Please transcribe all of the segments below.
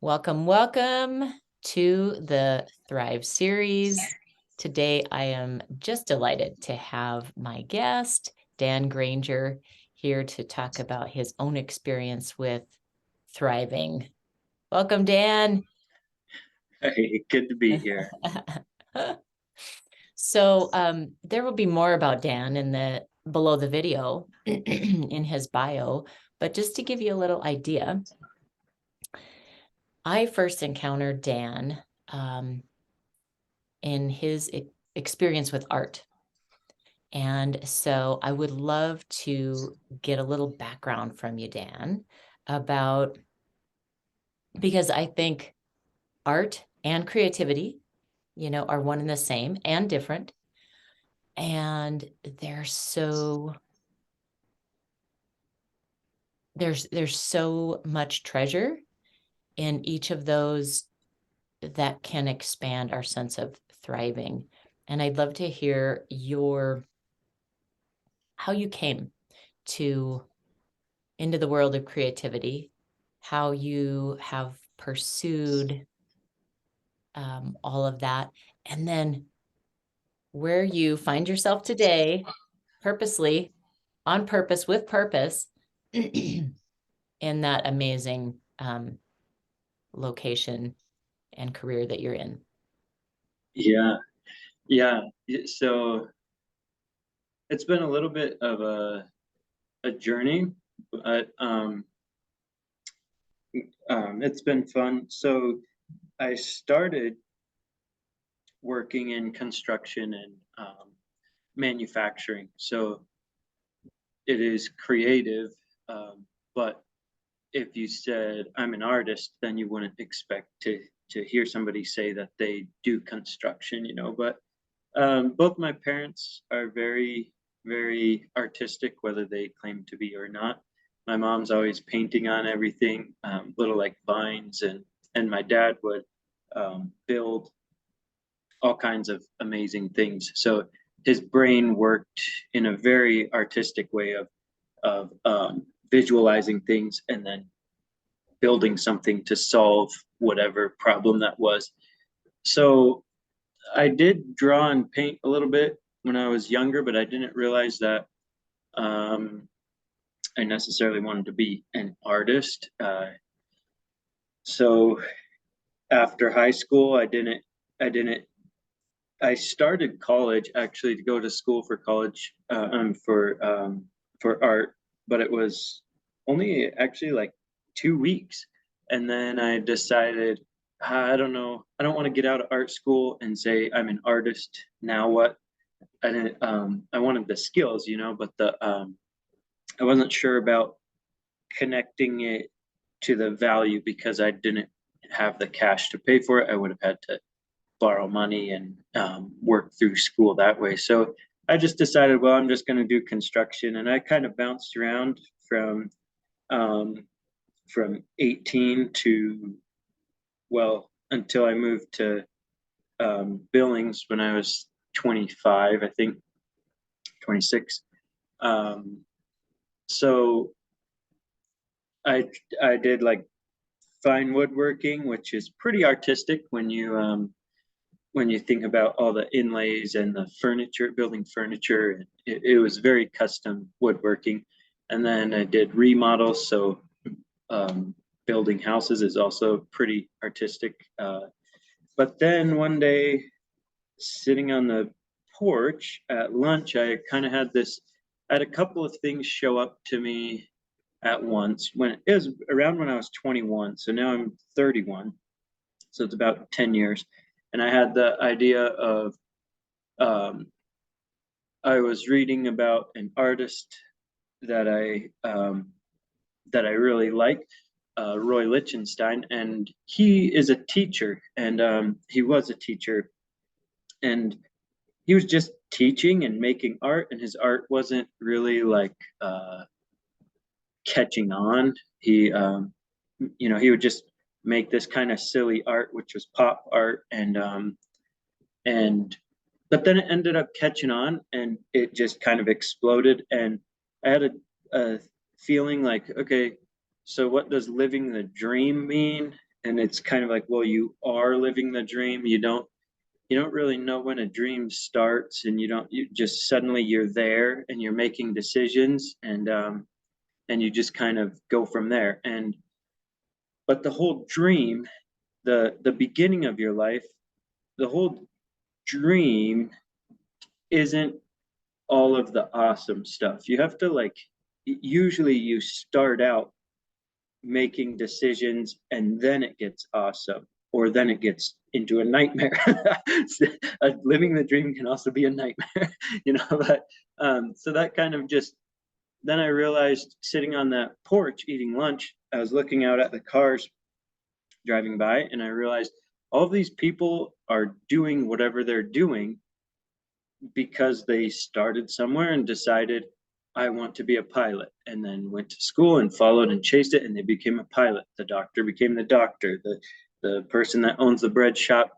Welcome, welcome to the Thrive series. Today, I am just delighted to have my guest, Dan Granger, here to talk about his own experience with thriving. Welcome, Dan. Hey, good to be here. So there will be more about Dan in the below the video in his bio, but just to give you a little idea, I first encountered Dan in his experience with art. And so I would love to get a little background from you, Dan, about, because I think art and creativity, are one and the same and different. And there's so much treasure in each of those that can expand our sense of thriving. And I'd love to hear how you came to into the world of creativity, how you have pursued all of that, and then where you find yourself today, purposely, on purpose, with purpose, in that amazing location and career that you're in. Yeah, yeah. So it's been a little bit of a journey, but it's been fun. So I started working in construction and manufacturing. So it is creative, but if you said I'm an artist, then you wouldn't expect to hear somebody say that they do construction. But both my parents are very, very artistic, whether they claim to be or not. My mom's always painting on everything, little like vines, and my dad would build all kinds of amazing things. So his brain worked in a very artistic way of visualizing things and then building something to solve whatever problem that was. So I did draw and paint a little bit when I was younger, but I didn't realize that I necessarily wanted to be an artist. So after high school, I didn't, I started college actually to go to school for college, for art, but it was only actually like 2 weeks. And then I decided, I don't know, I don't want to get out of art school and say I'm an artist. Now what? I didn't I wanted the skills, but the I wasn't sure about connecting it to the value because I didn't have the cash to pay for it. I would have had to borrow money and work through school that way. So I just decided, well, I'm just going to do construction, and I kind of bounced around um, from 18 to, well, until I moved to Billings when I was 25, I think 26. Um, so I I did like fine woodworking, which is pretty artistic when you think about all the inlays and the furniture, building furniture. It was very custom woodworking. And then I did remodels, so um, building houses is also pretty artistic. But then one day, sitting on the porch at lunch, I kind of had this. I had a couple of things show up to me at once when it was around when I was 21. So now I'm 31. So it's about 10 years. And I had the idea of um, I was reading about an artist that I really like, Roy Lichtenstein, and he is a teacher, and he was a teacher, and he was just teaching and making art, and his art wasn't really like catching on. He would just make this kind of silly art, which was pop art, and but then it ended up catching on, and it just kind of exploded. And I had a feeling like, okay, so what does living the dream mean? And it's kind of like, well, you are living the dream. You don't really know when a dream starts, and you just suddenly you're there and you're making decisions, and you just kind of go from there. And but the whole dream, the beginning of your life, the whole dream isn't all of the awesome stuff. You have to like usually you start out making decisions and then it gets awesome, or then it gets into a nightmare. Living the dream can also be a nightmare, but so that kind of just then I realized sitting on that porch eating lunch, I was looking out at the cars driving by, and I realized all of these people are doing whatever they're doing because they started somewhere and decided, I want to be a pilot, and then went to school and followed and chased it, and they became a pilot. The doctor became the doctor. The person that owns the bread shop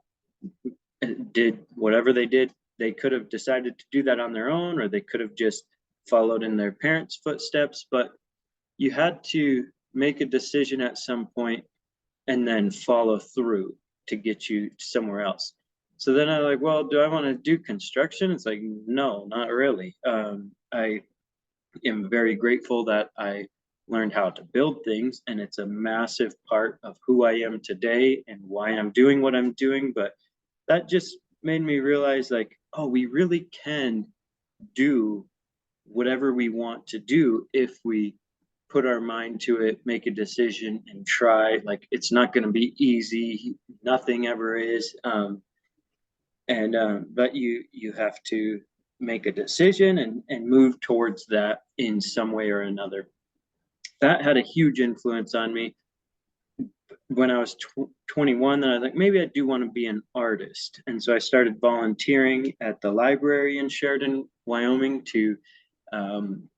did whatever they did. They could have decided to do that on their own, or they could have just followed in their parents' footsteps, but you had to make a decision at some point and then follow through to get you somewhere else. So then I like, well, do I want to do construction? It's like, no, not really. I am very grateful that I learned how to build things, and it's a massive part of who I am today and why I'm doing what I'm doing. But that just made me realize, like, oh, we really can do whatever we want to do if we put our mind to it, make a decision, and try. Like, it's not going to be easy. Nothing ever is. And but you have to make a decision and move towards that in some way or another. That had a huge influence on me when I was 21. Then I was like, maybe I do want to be an artist, and so I started volunteering at the library in Sheridan, Wyoming, um,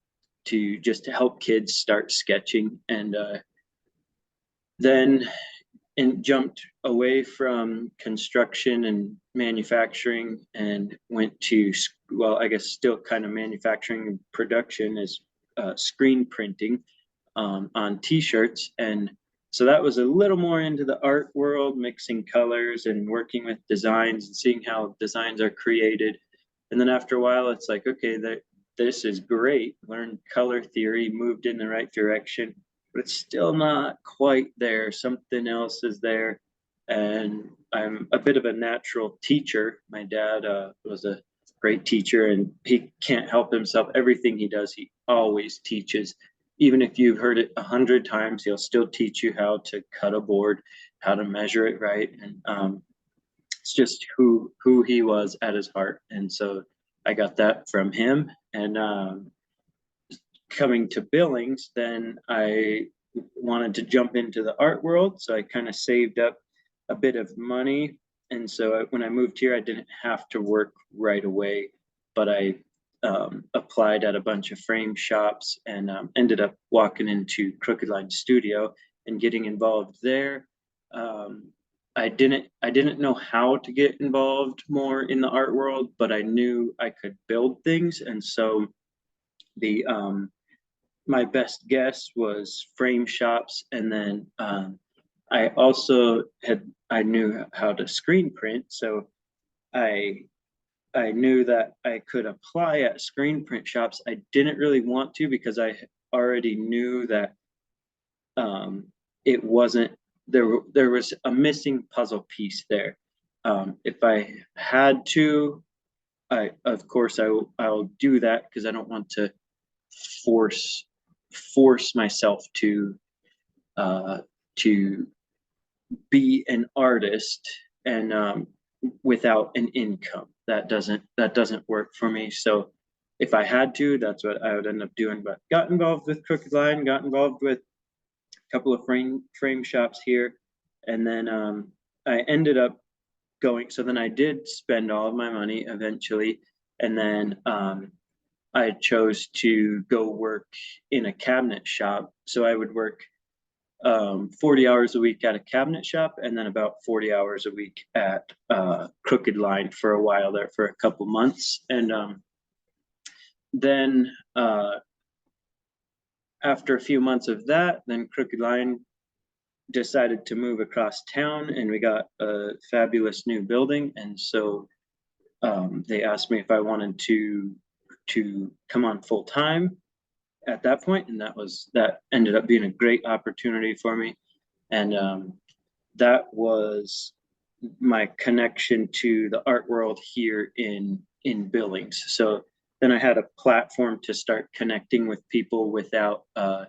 to just to help kids start sketching, and then and jumped away from construction and manufacturing and went to, well, I guess still kind of manufacturing and production is screen printing on t-shirts. And so that was a little more into the art world, mixing colors and working with designs and seeing how designs are created. And then after a while, it's like, okay, this is great. Learned color theory, moved in the right direction, but it's still not quite there. Something else is there. And I'm a bit of a natural teacher. My dad was a great teacher, and he can't help himself. Everything he does, he always teaches. Even if you've heard it 100 times, he'll still teach you how to cut a board, how to measure it right. And it's just who he was at his heart. And so I got that from him. And coming to Billings, then I wanted to jump into the art world. So I kind of saved up a bit of money. And so when I moved here, I didn't have to work right away, but I applied at a bunch of frame shops and ended up walking into Crooked Line Studio and getting involved there. I didn't know how to get involved more in the art world, but I knew I could build things. And so the my best guess was frame shops. And then I also I knew how to screen print. So I I knew that I could apply at screen print shops. I didn't really want to because I already knew that it wasn't there was a missing puzzle piece there. If I had to, I of course I'll do that because I don't want to force force myself uh, to be an artist and without an income. That doesn't work for me. So if I had to, that's what I would end up doing. But got involved with Crooked Line, got involved with a couple of frame shops here, and then I ended up going. So then I did spend all of my money eventually, and then I chose to go work in a cabinet shop. So I would work 40 hours a week at a cabinet shop, and then about 40 hours a week at Crooked Line for a while there for a couple months. And then after a few months of that, then Crooked Line decided to move across town, and we got a fabulous new building. And so they asked me if I wanted to come on full time at that point, and that ended up being a great opportunity for me. And that was my connection to the art world here in Billings. So then I had a platform to start connecting with people without I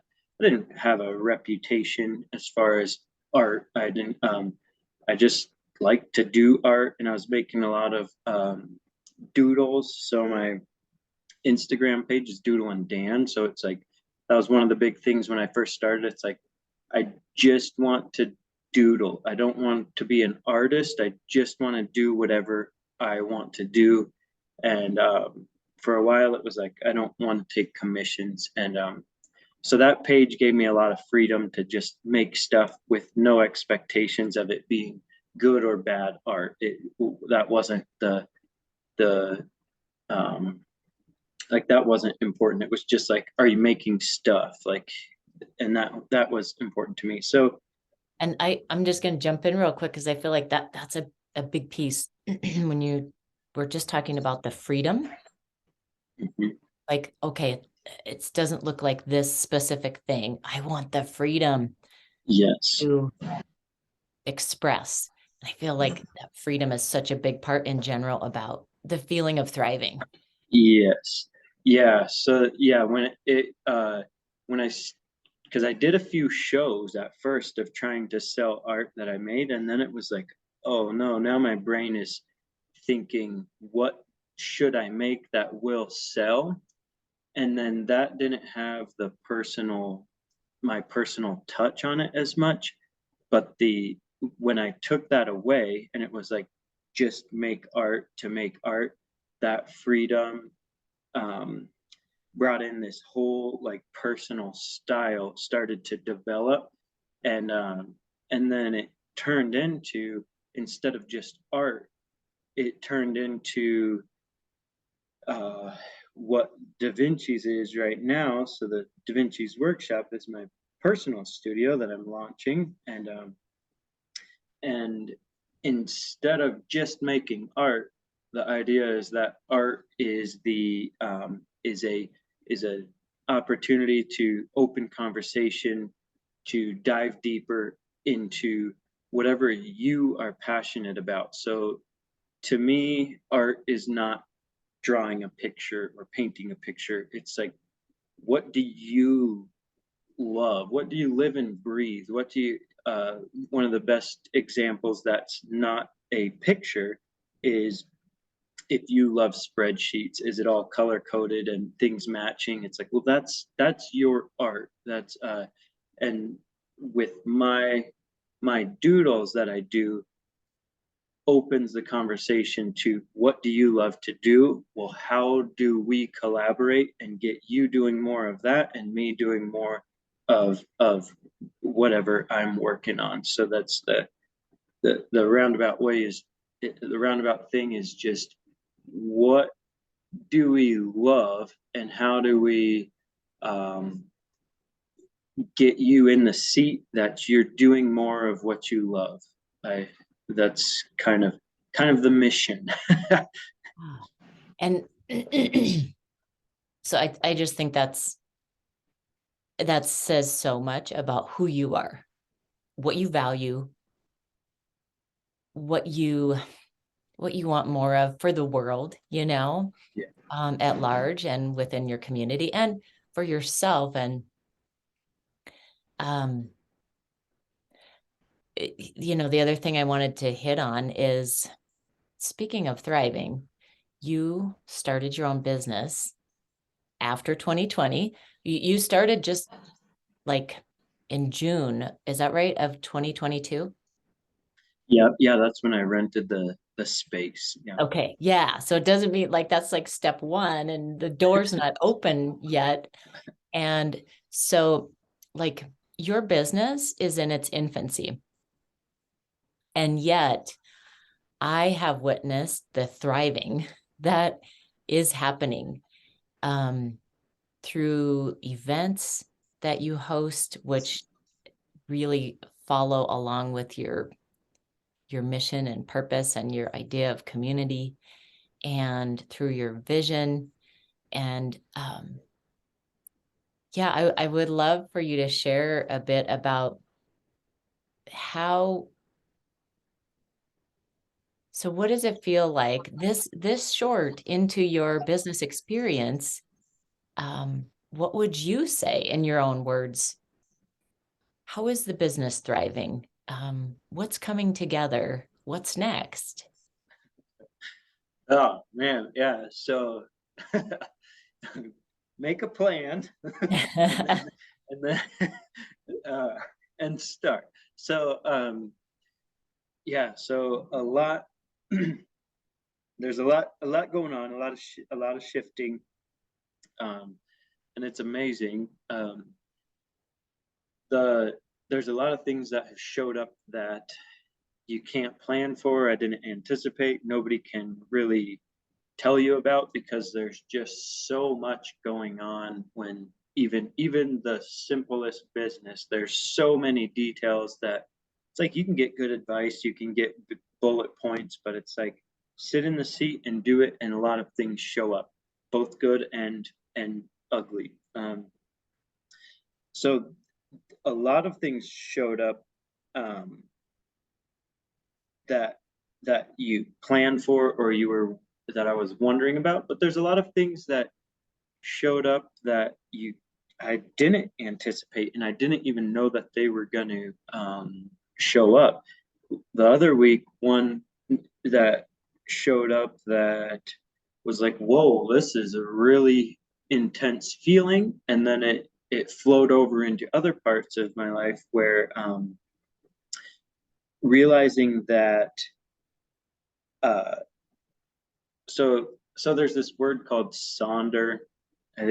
didn't have a reputation as far as art. I just liked to do art, and I was making a lot of doodles. So my Instagram page is Doodle and Dan. So it's like that was one of the big things when I first started. It's like I just want to doodle. I don't want to be an artist. I just want to do whatever I want to do. And for a while, it was like I don't want to take commissions. And so that page gave me a lot of freedom to just make stuff with no expectations of it being good or bad art. That wasn't the um, like that wasn't important. It was just like, are you making stuff? Like, and that was important to me. So And I'm just going to jump in real quick because I feel like that's a big piece when you were just talking about the freedom. mhm, Like, okay, it doesn't look like this specific thing. I want the freedom yes, to express. I feel like that freedom is such a big part in general about the feeling of thriving. yes, yeah. So yeah, when I because I did a few shows at first of trying to sell art that I made, and then it was like, oh no, now my brain is thinking, what should I make that will sell? And then that didn't have the my personal touch on it as much. But the when I took that away and it was like just make art to make art, that freedom um, brought in this whole like personal style started to develop. And then it turned into, instead of just art, it turned into uh, what Da Vinci's is right now. So the Da Vinci's workshop is my personal studio that I'm launching. And instead of just making art, the idea is that art is the is a opportunity to open conversation, to dive deeper into whatever you are passionate about. So to me, art is not drawing a picture or painting a picture. It's like, what do you love? What do you live and breathe? What do you, one of the best examples that's not a picture is if you love spreadsheets, is it all color coded and things matching? It's like, well, that's your art. And with my doodles that I do, opens the conversation to what do you love to do? Well, how do we collaborate and get you doing more of that and me doing more of whatever I'm working on? So that's the roundabout way is the roundabout thing is just what do we love and how do we um, get you in the seat that you're doing more of what you love. I That's kind of the mission. And so I just think that says so much about who you are, what you value, what you want more of for the world, Yeah. at large and within your community and for yourself. And um the other thing I wanted to hit on is, speaking of thriving, you started your own business after 2020. You started just like in June, is that right, of 2022? Yeah, yeah, that's when I rented the space. Yeah. Okay, yeah. So it doesn't mean like that's like step one and the door's not open yet. And so, like, your business is in its infancy. And yet, I have witnessed the thriving that is happening um, through events that you host, which really follow along with your mission and purpose and your idea of community and through your vision. And yeah, I would love for you to share a bit about how, so what does it feel like this short into your business experience? What would you say in your own words? How is the business thriving? What's coming together? What's next? Oh man, yeah. So make a plan and then and then uh, and start. So yeah, so there's a lot going on, a lot of shifting, um, and it's amazing. The There's a lot of things that have showed up that you can't plan for. I didn't anticipate. Nobody can really tell you about, because there's just so much going on. When even the simplest business, there's so many details that it's like you can get good advice, you can get bullet points, but it's like sit in the seat and do it, and a lot of things show up, both good and ugly. So a lot of things showed up, um, that you planned for, or you were that I was wondering about, but there's a lot of things that showed up that you I didn't anticipate, and I didn't even know that they were going to show up. The other week, one that showed up that was like, whoa, this is a really intense feeling, and then it flowed over into other parts of my life, where realizing that uh, so there's this word called sonder. I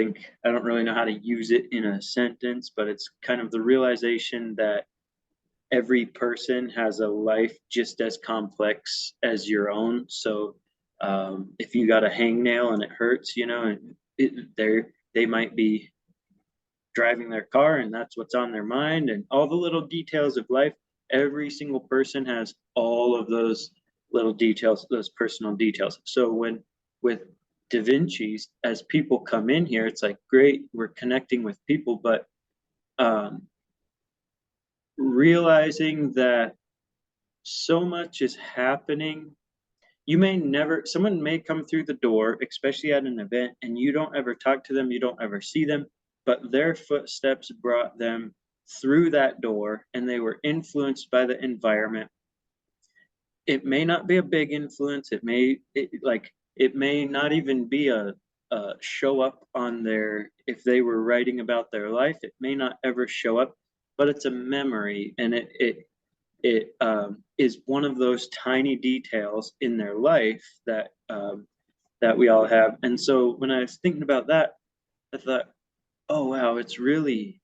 don't really know how to use it in a sentence, but it's kind of the realization that every person has a life just as complex as your own. So if you got a hangnail and it hurts, and they might be driving their car and that's what's on their mind, and all the little details of life. Every single person has all of those little details, those personal details. So when with Da Vinci's, as people come in here, it's like, great, we're connecting with people, but um, realizing that so much is happening. Someone may come through the door, especially at an event, and you don't ever talk to them, you don't ever see them, but their footsteps brought them through that door, and they were influenced by the environment. It may not be a big influence. It may not even be a show up on their, if they were writing about their life, it may not ever show up, but it's a memory, and it is one of those tiny details in their life that we all have. And so when I was thinking about that, I thought, oh wow, it's really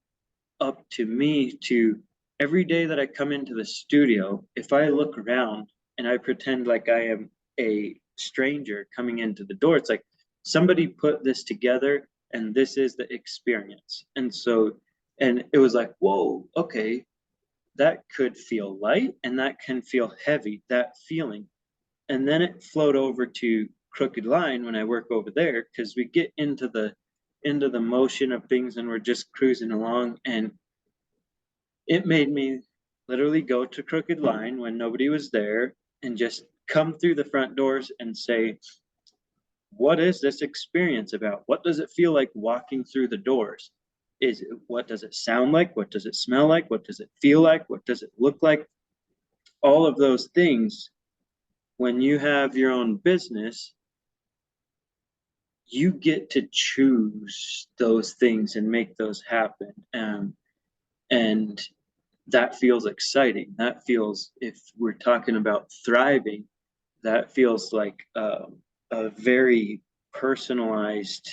up to me to, every day that I come into the studio, if I look around and I pretend like I am a stranger coming into the door, it's like somebody put this together and this is the experience. And it was like, whoa, okay, that could feel light and that can feel heavy, that feeling. And then it flowed over to Crooked Line when I work over there, because we get into the motion of things and we're just cruising along. And it made me literally go to Crooked Line when nobody was there and just come through the front doors and say, what is this experience about? What does it feel like walking through the doors? What does it sound like? What does it smell like? What does it feel like? What does it look like? All of those things. When you have your own business, you get to choose those things and make those happen. And that feels exciting. That feels, if we're talking about thriving, that feels like a very personalized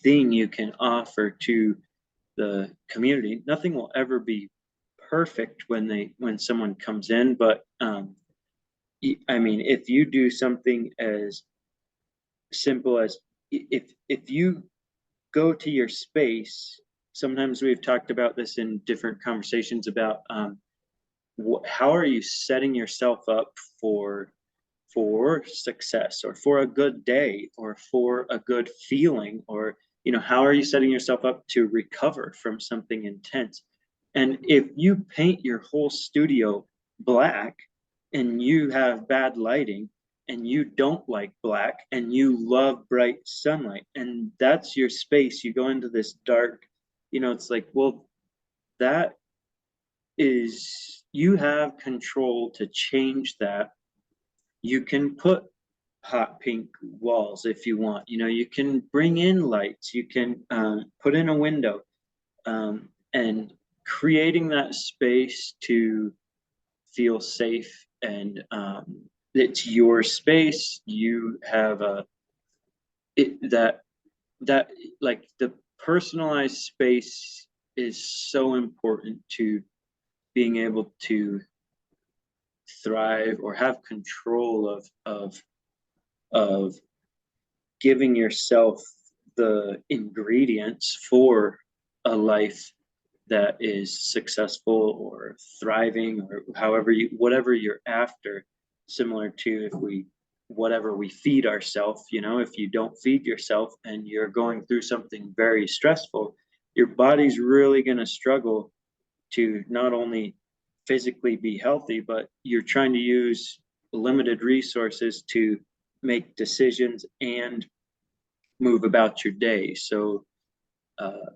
thing you can offer to the community. Nothing will ever be perfect when someone comes in, but I mean, if you do something as simple as, if you go to your space sometimes we've talked about this in different conversations about how are you setting yourself up for success, or for a good day, or for a good feeling, or how are you setting yourself up to recover from something intense? And if you paint your whole studio black, and you have bad lighting, and you don't like black, and you love bright sunlight, and that's your space, you go into this dark, it's like, well, that is, you have control to change that. You can put hot pink walls if you want. You can bring in lights. You can put in a window, and creating that space to feel safe, and it's your space. You have that that like the personalized space is so important to being able to thrive or have control of giving yourself the ingredients for a life that is successful or thriving, or however you, whatever you're after. Similar to, if we, whatever we feed ourselves, if you don't feed yourself and you're going through something very stressful, your body's really going to struggle to not only physically be healthy, but you're trying to use limited resources to make decisions and move about your day. So uh,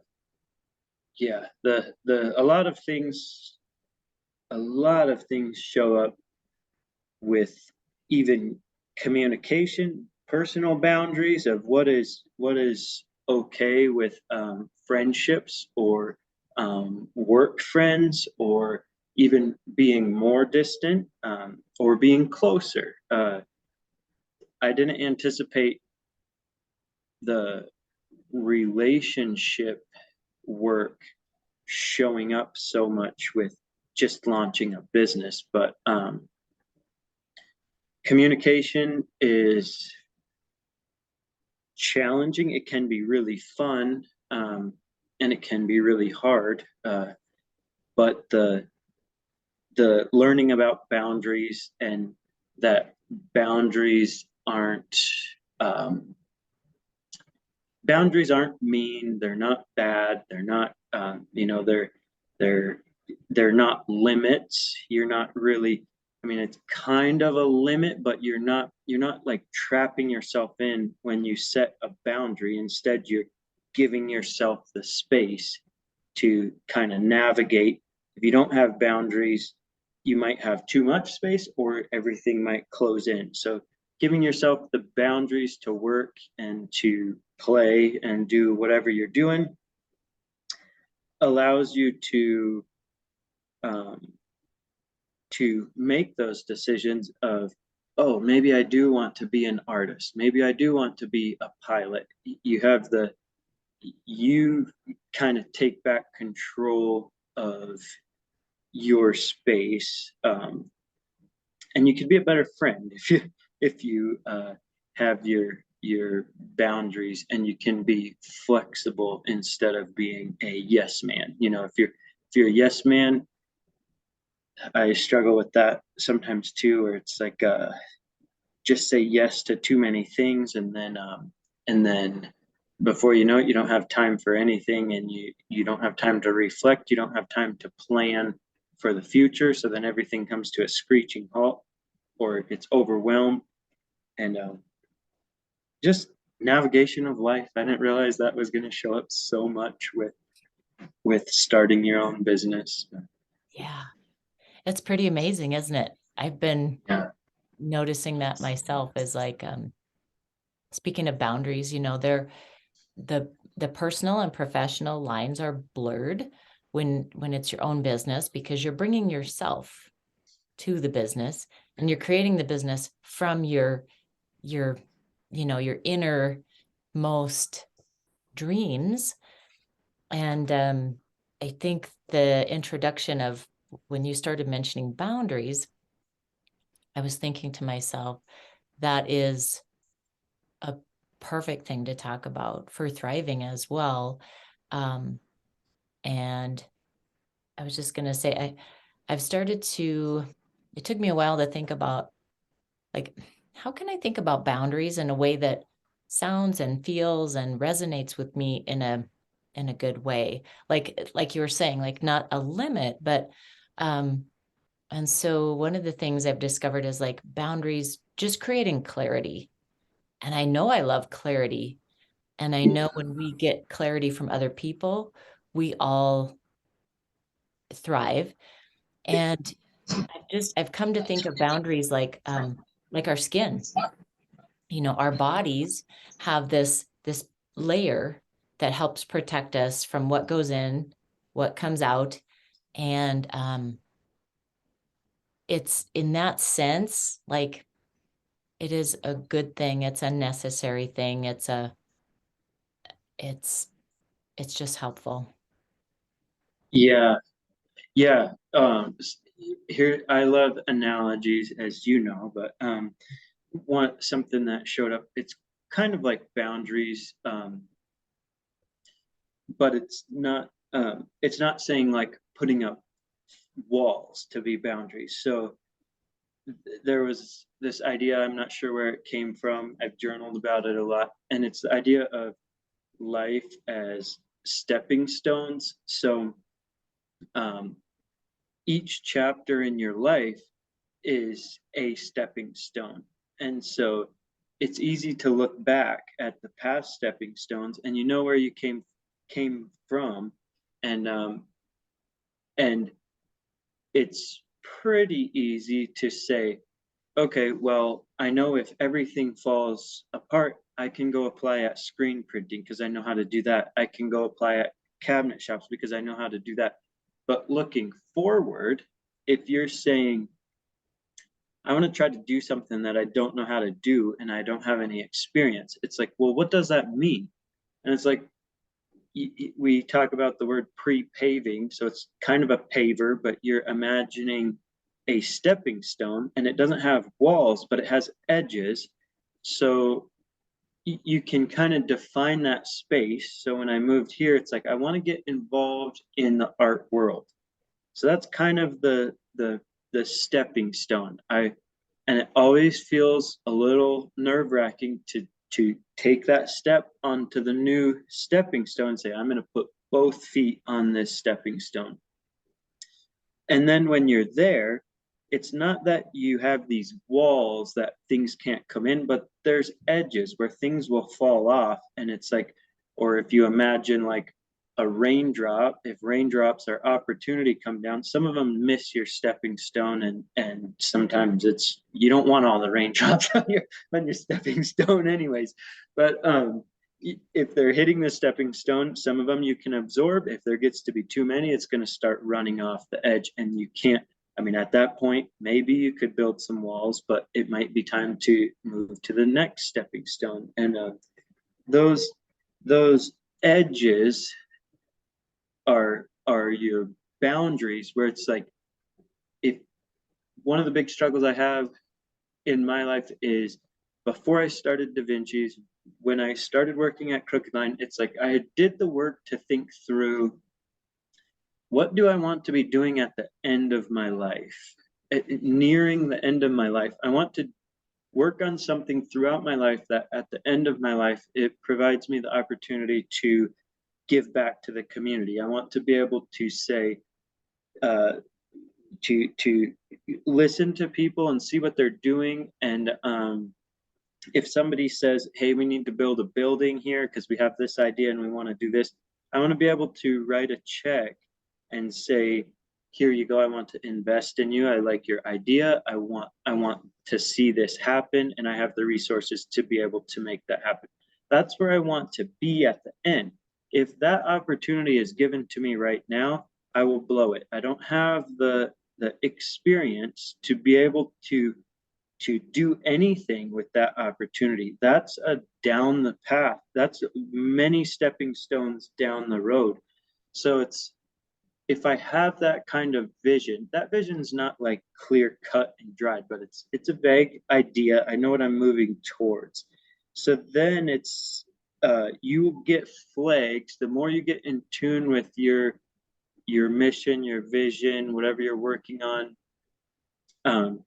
yeah, the a lot of things show up with even communication, personal boundaries of what is okay with friendships, or work friends, or even being more distant, or being closer. I didn't anticipate the relationship work showing up so much with just launching a business, but communication is challenging. It can be really fun, and it can be really hard. But the learning about boundaries, and that boundaries aren't um, boundaries aren't mean. They're not bad. They're not they're they're not limits. You're not really, I mean, it's kind of a limit, but you're not like trapping yourself in when you set a boundary. Instead, you're giving yourself the space to kind of navigate. If you don't have boundaries, you might have too much space, or everything might close in. So giving yourself the boundaries to work and to play and do whatever you're doing allows you um, to make those decisions of, oh, maybe I do want to be an artist, maybe I do want to be a pilot. You kind of take back control of your space, and you can be a better friend if you have your boundaries, and you can be flexible instead of being a yes man. If you're a yes man, I struggle with that sometimes too, where it's like just say yes to too many things, and then before you know it, you don't have time for anything, and you don't have time to reflect, you don't have time to plan for the future. So then everything comes to a screeching halt, or it gets overwhelmed. And just navigation of life. I didn't realize that was going to show up so much with starting your own business. Yeah. It's pretty amazing, isn't it? I've been Yeah. noticing that myself, as like, speaking of boundaries, they're the personal and professional lines are blurred when it's your own business, because you're bringing yourself to the business, and you're creating the business from your your innermost dreams. And I think the introduction of, when you started mentioning boundaries, I was thinking to myself, that is a perfect thing to talk about for thriving as well. Um, And I was just gonna say, I've started to, it took me a while to think about, like, how can I think about boundaries in a way that sounds and feels and resonates with me in a good way? Like you were saying, like not a limit, but and so one of the things I've discovered is like boundaries, just creating clarity. And I know I love clarity. And I know when we get clarity from other people, we all thrive. And I've come to think of boundaries like our skin. You know, our bodies have this layer that helps protect us from what goes in, what comes out. And it's in that sense, like it is a good thing. It's a necessary thing. It's it's just helpful. Yeah, yeah. Here I love analogies, as you know, but one something that showed up. It's kind of like boundaries, but it's not saying like putting up walls to be boundaries. So there was this idea. I'm not sure where it came from. I've journaled about it a lot, and it's the idea of life as stepping stones. So um, each chapter in your life is a stepping stone. And so it's easy to look back at the past stepping stones and you know where you came from, and and it's pretty easy to say, okay, well, I know if everything falls apart, I can go apply at screen printing because I know how to do that. I can go apply at cabinet shops because I know how to do that. But looking forward, if you're saying, I want to try to do something that I don't know how to do and I don't have any experience, it's like, well, what does that mean? And it's like, we talk about the word pre-paving, so it's kind of a paver, but you're imagining a stepping stone, and it doesn't have walls, but it has edges. So you can kind of define that space. So when I moved here, it's like I want to get involved in the art world. So that's kind of the stepping stone. And it always feels a little nerve-wracking to take that step onto the new stepping stone and say, I'm going to put both feet on this stepping stone. And then when you're there, it's not that you have these walls that things can't come in, but there's edges where things will fall off. And it's like, or if you imagine like a raindrop, if raindrops are opportunity come down, some of them miss your stepping stone, and sometimes it's you don't want all the raindrops on your stepping stone anyways. But if they're hitting the stepping stone, some of them you can absorb. If there gets to be too many, it's going to start running off the edge, and you can't. I mean, at that point, maybe you could build some walls, but it might be time to move to the next stepping stone. And those those edges are your boundaries, where it's like, if one of the big struggles I have in my life is before I started Da Vinci's, when I started working at Crooked Line, it's like I did the work to think through, what do I want to be doing at the end of my life? Nearing the end of my life, I want to work on something throughout my life that at the end of my life, it provides me the opportunity to give back to the community. I want to be able to say, uh, to listen to people and see what they're doing. And if somebody says, hey, we need to build a building here because we have this idea and we want to do this, I want to be able to write a check and say, here you go, I want to invest in you, I like your idea, I want to see this happen, and I have the resources to be able to make that happen. That's where I want to be at the end. If that opportunity is given to me right now, I will blow it. I don't have the experience to be able to do anything with that opportunity. That's a down the path. That's many stepping stones down the road. So it's, if I have that kind of vision, that vision's not like clear cut and dried, but it's a vague idea. I know what I'm moving towards. So then it's you get flags. The more you get in tune with your mission, your vision, whatever you're working on. Um,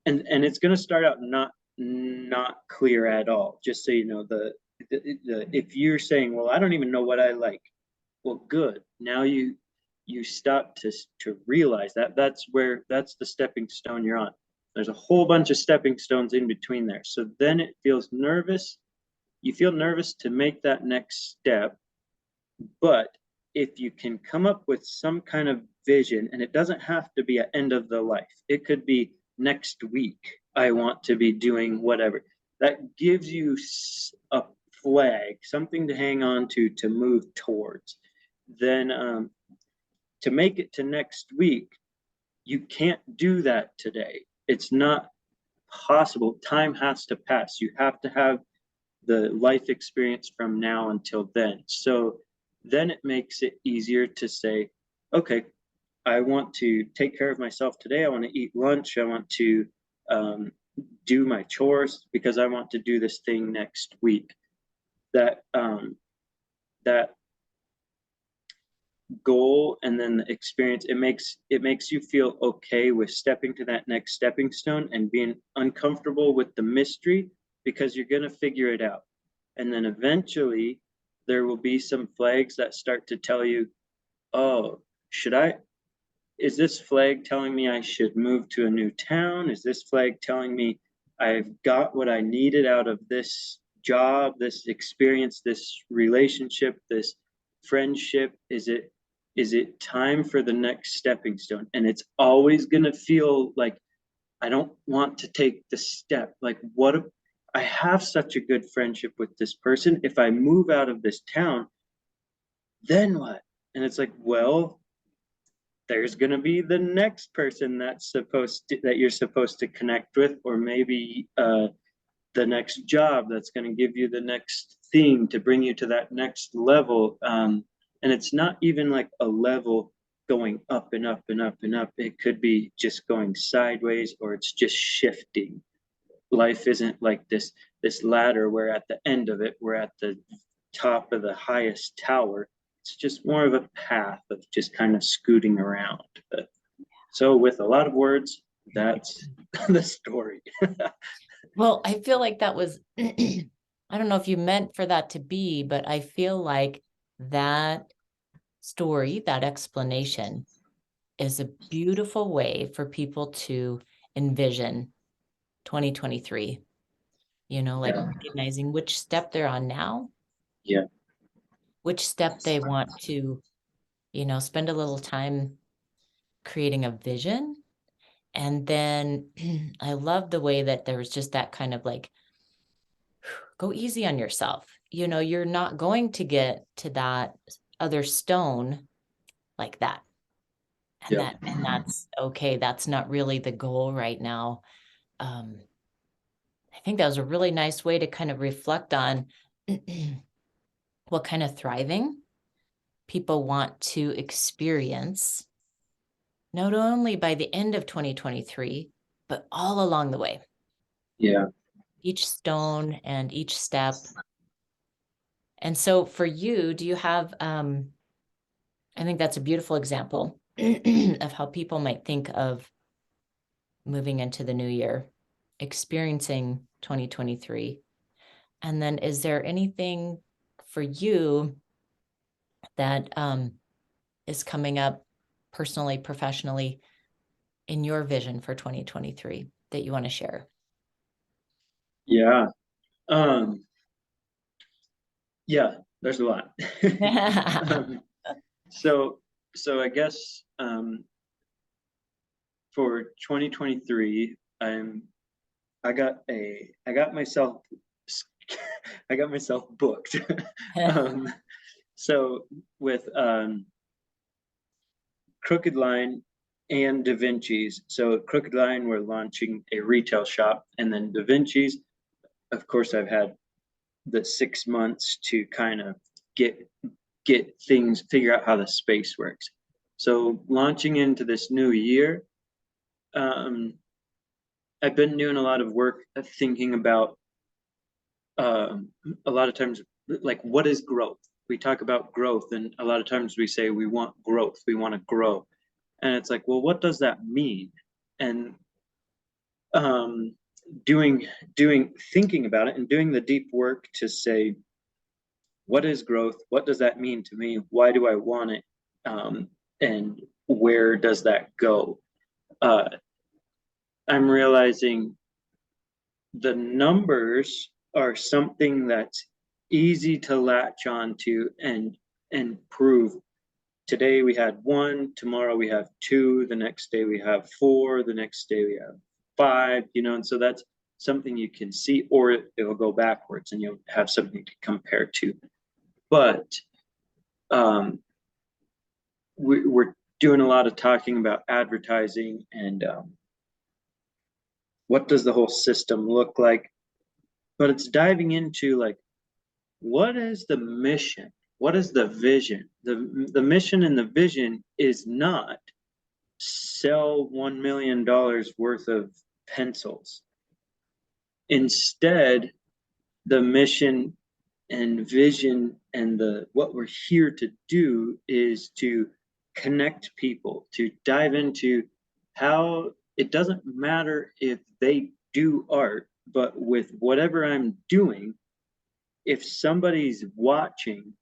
and it's going to start out not clear at all. Just so you know, if you're saying, well, I don't even know what I like, well, good. Now you stop to realize that that's the stepping stone you're on. There's a whole bunch of stepping stones in between there. So then it feels nervous. You feel nervous to make that next step, but if you can come up with some kind of vision, and it doesn't have to be an end of the life, it could be next week, I want to be doing whatever. That gives you a flag, something to hang on to move towards. Then to make it to next week, you can't do that today. It's not possible. Time has to pass. You have to have the life experience from now until then. So then it makes it easier to say, okay, I want to take care of myself today. I want to eat lunch. I want to um, do my chores because I want to do this thing next week. That goal and then the experience, it makes you feel okay with stepping to that next stepping stone and being uncomfortable with the mystery because you're going to figure it out. And then eventually there will be some flags that start to tell you, oh, should I, is this flag telling me I should move to a new town? Is this flag telling me I've got what I needed out of this job, this experience, this relationship, this friendship? Is it time for the next stepping stone? And it's always going to feel like I don't want to take the step. Like, what if I have such a good friendship with this person? If I move out of this town, then what? And it's like, well, there's going to be the next person that you're supposed to connect with, or maybe the next job that's going to give you the next thing to bring you to that next level. And it's not even like a level going up and up and up and up. It could be just going sideways, or it's just shifting. Life isn't like this ladder where at the end of it we're at the top of the highest tower. It's just more of a path of just kind of scooting around. But, so with a lot of words, that's the story. Well, I feel like that was, I don't know if you meant for that to be, but I feel like that story, that explanation is a beautiful way for people to envision 2023, like Yeah. recognizing which step they're on now, Yeah. which step they want to, spend a little time creating a vision. And then I love the way that there was just that kind of like, go easy on yourself. You're not going to get to that other stone like that. And Yeah. that's okay. That's not really the goal right now. I think that was a really nice way to kind of reflect on what kind of thriving people want to experience, not only by the end of 2023, but all along the way. Yeah. Each stone and each step. And so for you, do you have, I think that's a beautiful example of how people might think of moving into the new year, experiencing 2023. And then is there anything for you that is coming up personally, professionally in your vision for 2023 that you want to share? Yeah. Um, yeah, there's a lot. um, so so I guess for 2023, I got myself I got myself booked. um, so with Crooked Line and Da Vinci's. So Crooked Line, we're launching a retail shop, and then Da Vinci's, of course, I've had the 6 months to kind of get things, figure out how the space works. So launching into this new year, um, I've been doing a lot of work thinking about a lot of times, like, what is growth? we talk about growth, and a lot of times we say we want growth, we want to grow. And it's like, well, what does that mean? And um, thinking about it and doing the deep work to say, what is growth? What does that mean to me? Why do I want it? And where does that go? Uh, I'm realizing the numbers are something that's easy to latch onto and prove. Today we had one, tomorrow we have two, the next day we have four, the next day we have five, and so that's something you can see, or it'll go backwards and you'll have something to compare to. But we're doing a lot of talking about advertising and what does the whole system look like, but it's diving into like, what is the mission? What is the vision? The mission and the vision is not sell $1 million worth of pencils. Instead, the mission and vision and the what we're here to do is to connect people, to dive into how it doesn't matter if they do art, but with whatever I'm doing, if somebody's watching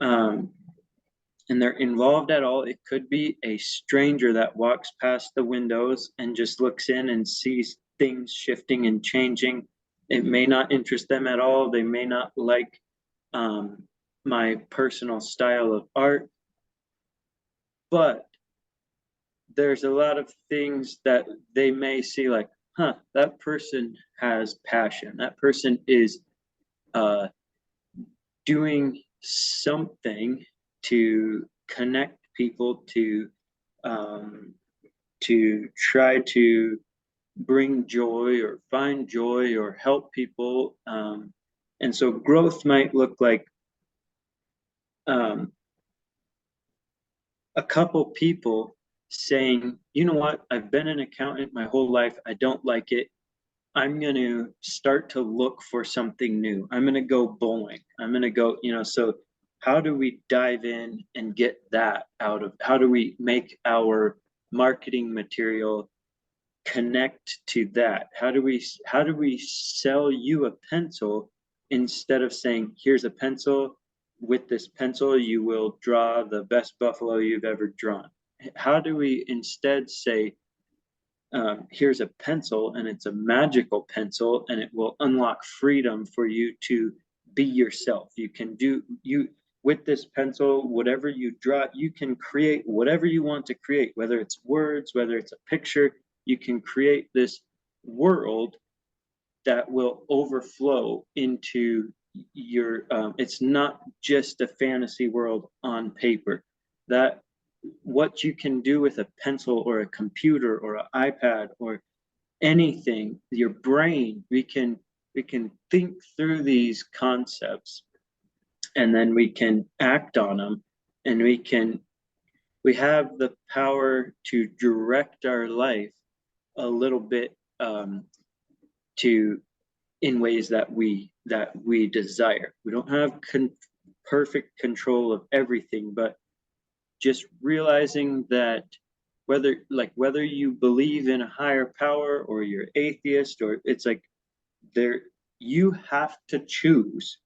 and they're involved at all, it could be a stranger that walks past the windows and just looks in and sees things shifting and changing. It may not interest them at all. They may not like my personal style of art, but there's a lot of things that they may see like, huh, that person has passion. That person is doing something to connect people, to try to bring joy or find joy or help people. And so growth might look like a couple people saying, you know what, I've been an accountant my whole life. I don't like it. I'm going to start to look for something new. I'm going to go bowling. I'm going to go, so how do we dive in and get that out of, how do we make our marketing material connect to that? How do we sell you a pencil instead of saying, here's a pencil, with this pencil you will draw the best buffalo you've ever drawn? How do we instead say, here's a pencil and it's a magical pencil and it will unlock freedom for you to be yourself. You can do you with this pencil, whatever you draw, you can create whatever you want to create, whether it's words, whether it's a picture. You can create this world that will overflow into your it's not just a fantasy world on paper. That what you can do with a pencil or a computer or an iPad or anything, your brain, we can think through these concepts and then we can act on them, and we have the power to direct our life a little bit to in ways that we desire. We don't have perfect control of everything, but just realizing that whether you believe in a higher power or you're atheist, or it's like there you have to choose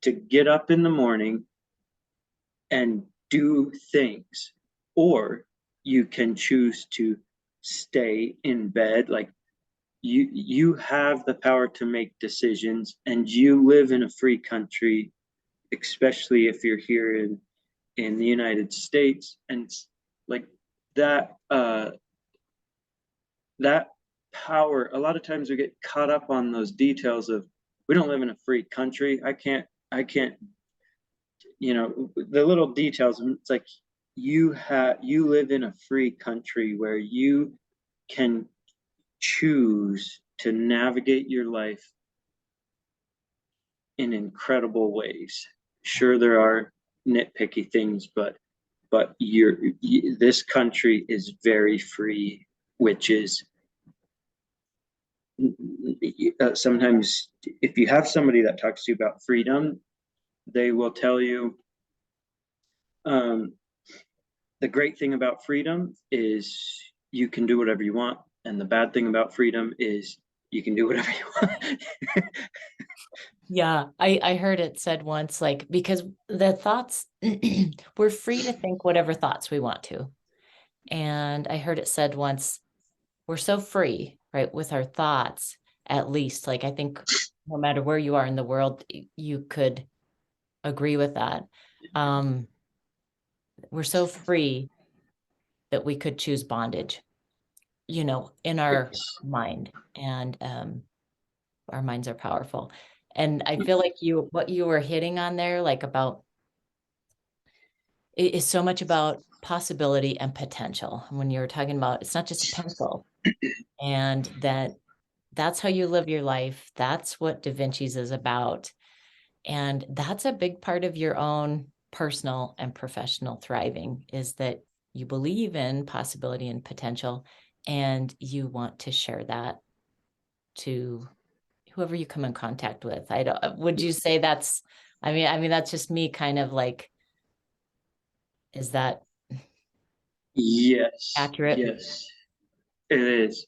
to get up in the morning and do things, or you can choose to stay in bed. Like you have the power to make decisions, and you live in a free country, especially if you're here in the United States. And like that that power, a lot of times we get caught up on those details of, we don't live in a free country. I can't the little details. It's like you live in a free country where you can choose to navigate your life in incredible ways. Sure, there are nitpicky things, but this country is very free, which is sometimes if you have somebody that talks to you about freedom, they will tell you Um, the great thing about freedom is you can do whatever you want, and the bad thing about freedom is you can do whatever you want. Yeah, I heard it said once, like, because the thoughts, we're free to think whatever thoughts we want to. And I heard it said once, we're so free, right, with our thoughts, at least. Like, I think no matter where you are in the world, you could agree with that. Um, we're so free that we could choose bondage, in our Yes. mind. And our minds are powerful. And I feel like what you were hitting on there, like about it is so much about possibility and potential. When you were talking about it's not just a pencil, and that's how you live your life. That's what Da Vinci's is about. And that's a big part of your own personal and professional thriving is that you believe in possibility and potential and you want to share that to whoever you come in contact with. I don't, would you say that's, I mean, that's just me kind of like, is that Yes, accurate? yes, it is.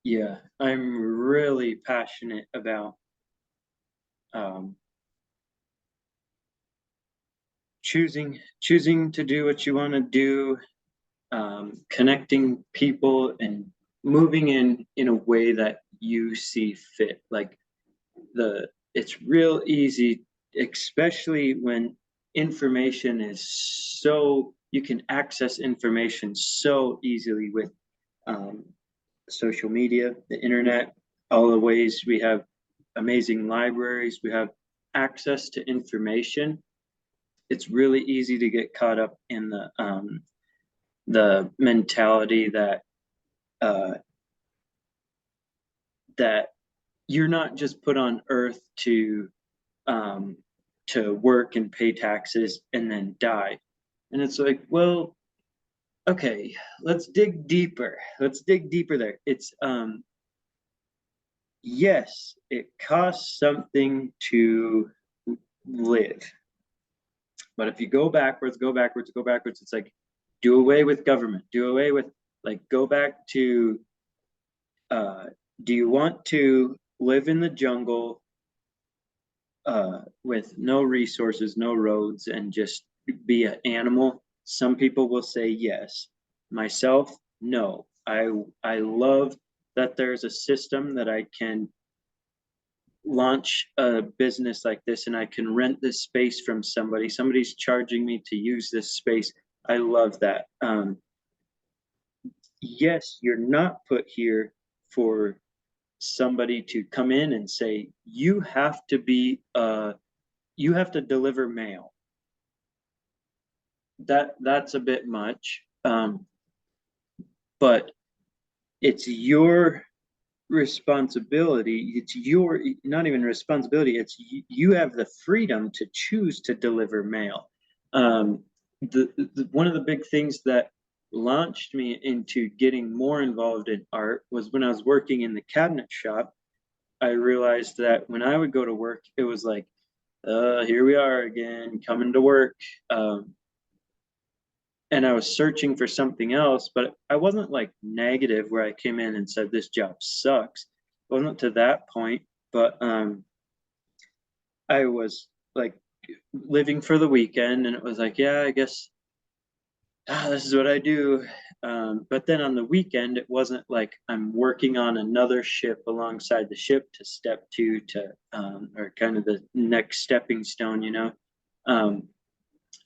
Yeah, I'm really passionate about um, choosing to do what you want to do, connecting people, and moving in a way that you see fit. Like it's real easy, especially when information is so you can access information so easily with um, social media, the internet, all the ways we have amazing libraries, we have access to information. It's really easy to get caught up in the mentality uh, that you're not just put on earth um, to work and pay taxes and then die. And it's like, well, okay, let's dig deeper. Let's dig deeper there. It's yes, it costs something to live. But if you go backwards, go backwards, go backwards, it's like do away with government, do away with like go back to uh do you want to live in the jungle with no resources, no roads, and just be an animal? Some people will say yes. Myself, no. I love that there's a system that I can launch a business like this and I can rent this space from somebody. Somebody's charging me to use this space. I love that. Yes, you're not put here for somebody to come in and say, you have to deliver mail. That's a bit much. But it's your responsibility. It's your not even responsibility. It's you have the freedom to choose to deliver mail. Um, one of the big things that launched me into getting more involved in art was when I was working in the cabinet shop. I realized that when I would go to work, it was like, here we are again, coming to work. And I was searching for something else, but I wasn't like negative where I came in and said this job sucks. It wasn't to that point, but I was like living for the weekend, and it was like, yeah, I guess this is what I do. But then on the weekend, it wasn't like I'm working on another ship alongside the ship to step to or kind of the next stepping stone, you know. Um,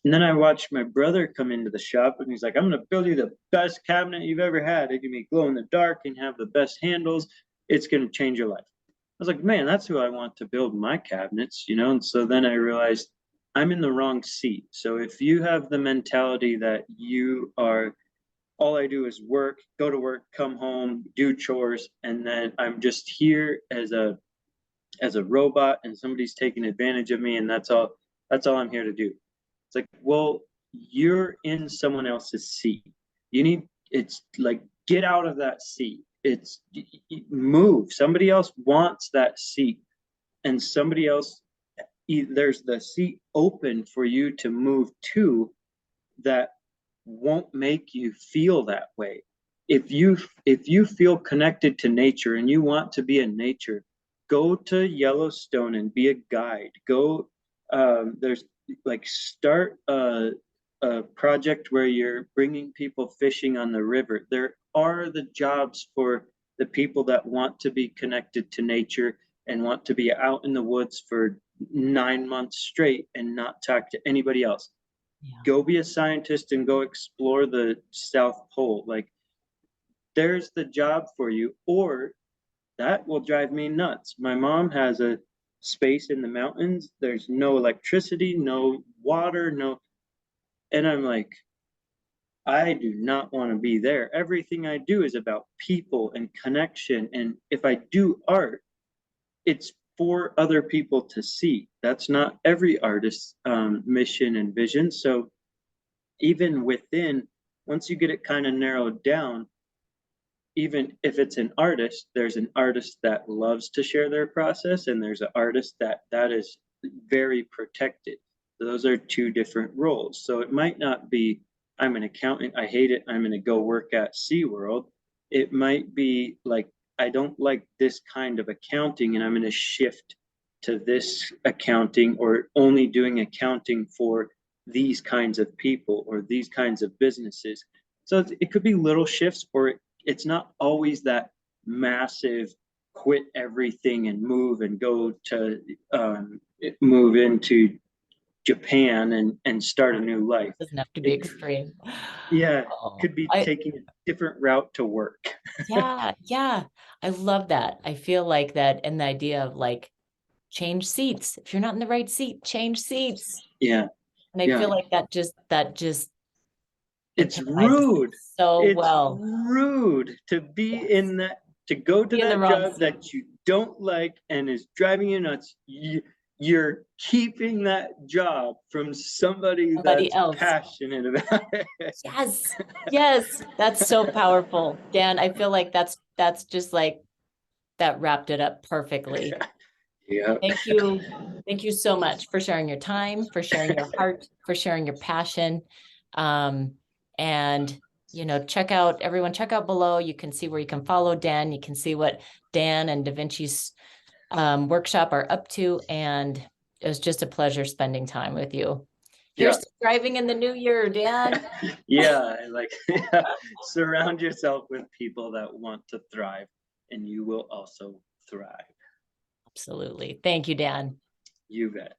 And then I watched my brother come into the shop and he's like, I'm going to build you the best cabinet you've ever had. It can be glow in the dark and have the best handles. It's going to change your life. I was like, man, that's who I want to build my cabinets, you know? And so then I realized I'm in the wrong seat. So if you have the mentality that you are, all I do is work, go to work, come home, do chores, and then I'm just here as a robot and somebody's taking advantage of me and that's all I'm here to do. It's like, well, you're in someone else's seat. It's like, get out of that seat. It's move. Somebody else wants that seat and somebody else there's the seat open for you to move to that won't make you feel that way. If you feel connected to nature and you want to be in nature, go to Yellowstone and be a guide. Go, there's like start a project where you're bringing people fishing on the river. There are the jobs for the people that want to be connected to nature and want to be out in the woods for 9 months straight and not talk to anybody else. Yeah. Go be a scientist and go explore the South Pole. Like, there's the job for you. Or that will drive me nuts. My mom has a space in the mountains. There's no electricity, no water, no. And I'm like, I do not want to be there. Everything I do is about people and connection. And if I do art, it's for other people to see. That's not every artist's mission and vision. So even within, once you get it kind of narrowed down, even if it's an artist, there's an artist that loves to share their process, and there's an artist that is very protected. Those are two different roles. So it might not be, I'm an accountant, I hate it, I'm going to go work at SeaWorld. It might be like, I don't like this kind of accounting, and I'm going to shift to this accounting, or only doing accounting for these kinds of people or these kinds of businesses. So it could be little shifts, or it's not always that massive quit everything and move and go to move into Japan and start a new life. Doesn't have to be It, extreme. yeah, Oh, could be taking a different route to work. yeah, yeah. I love that. I feel like that, and the idea of like change seats. If you're not in the right seat, change seats. Yeah, And I yeah. feel like that just It's epitomizes it rude. so It's well. rude to be Yes. in that, to go to Be in the that wrong job seat. that you don't like and is driving you nuts. You're keeping that job from somebody Somebody that's else. passionate about it. Yes. Yes. That's so powerful. Dan, I feel like that's just like that wrapped it up perfectly. Yeah, Thank you. Thank you so much for sharing your time, for sharing your heart, for sharing your passion. Um, and check out below. You can see where you can follow Dan. You can see what Dan and Da Vinci's workshop are up to. And it was just a pleasure spending time with you. yeah, Here's to driving in the new year, Dan. yeah. Like, yeah. Surround yourself with people that want to thrive, and you will also thrive. Absolutely. Thank you, Dan. You bet.